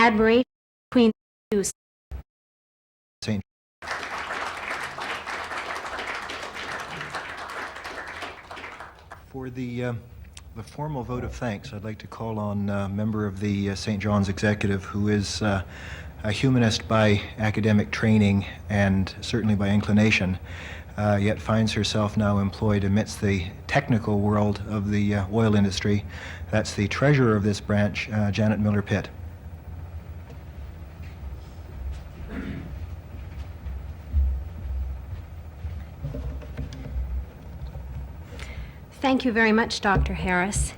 admiration of Queen's views. St. For the formal vote of thanks, I'd like to call on a member of the St. John's Executive who is a humanist by academic training and certainly by inclination, yet finds herself now employed amidst the technical world of the oil industry. That's the treasurer of this branch, Janice Pitt. Thank you very much, Dr. Harris.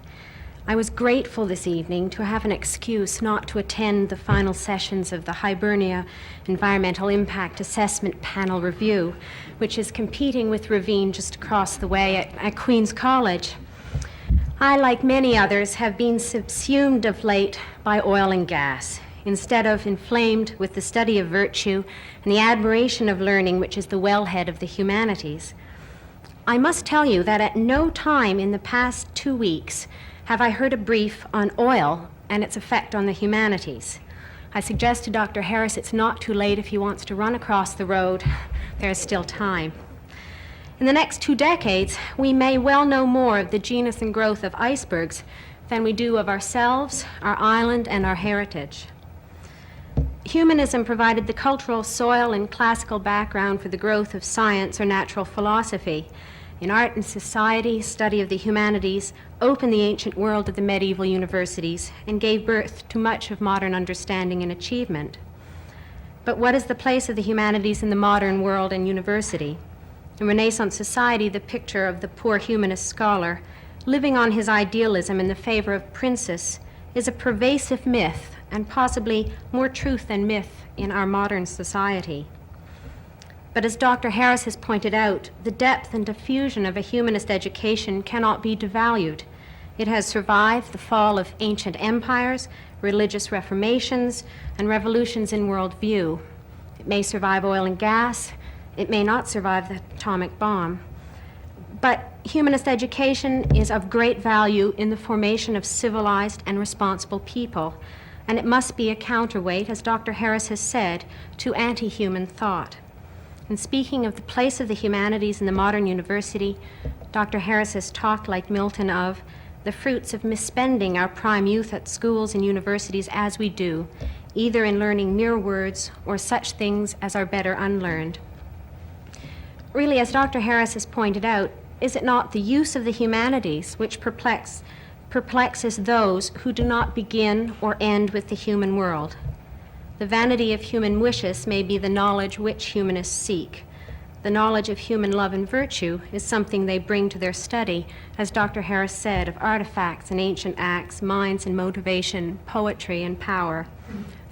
I was grateful this evening to have an excuse not to attend the final sessions of the Hibernia Environmental Impact Assessment Panel Review, which is competing with Ravine just across the way at Queen's College. I, like many others, have been subsumed of late by oil and gas, instead of inflamed with the study of virtue and the admiration of learning, which is the wellhead of the humanities. I must tell you that at no time in the past 2 weeks have I heard a brief on oil and its effect on the humanities. I suggest to Dr. Harris it's not too late if he wants to run across the road. There is still time. In the next 2 decades, we may well know more of the genus and growth of icebergs than we do of ourselves, our island, and our heritage. Humanism provided the cultural soil and classical background for the growth of science or natural philosophy. In art and society, study of the humanities opened the ancient world of the medieval universities and gave birth to much of modern understanding and achievement. But what is the place of the humanities in the modern world and university? In Renaissance society, the picture of the poor humanist scholar living on his idealism in the favor of princes is a pervasive myth, and possibly more truth than myth in our modern society. But as Dr. Harris has pointed out, the depth and diffusion of a humanist education cannot be devalued. It has survived the fall of ancient empires, religious reformations, and revolutions in worldview. It may survive oil and gas. It may not survive the atomic bomb. But humanist education is of great value in the formation of civilized and responsible people, and it must be a counterweight, as Dr. Harris has said, to anti-human thought. In speaking of the place of the humanities in the modern university, Dr. Harris has talked, like Milton, of the fruits of misspending our prime youth at schools and universities as we do, either in learning mere words or such things as are better unlearned. Really, as Dr. Harris has pointed out, is it not the use of the humanities which perplexes those who do not begin or end with the human world? The vanity of human wishes may be the knowledge which humanists seek. The knowledge of human love and virtue is something they bring to their study, as Dr. Harris said, of artifacts and ancient acts, minds and motivation, poetry and power.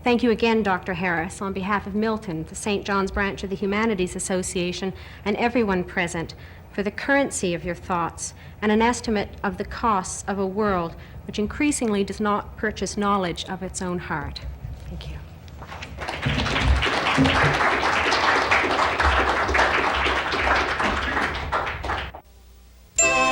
Thank you again, Dr. Harris, on behalf of Milton, the St. John's branch of the Humanities Association, and everyone present, for the currency of your thoughts and an estimate of the costs of a world which increasingly does not purchase knowledge of its own heart. Thank you.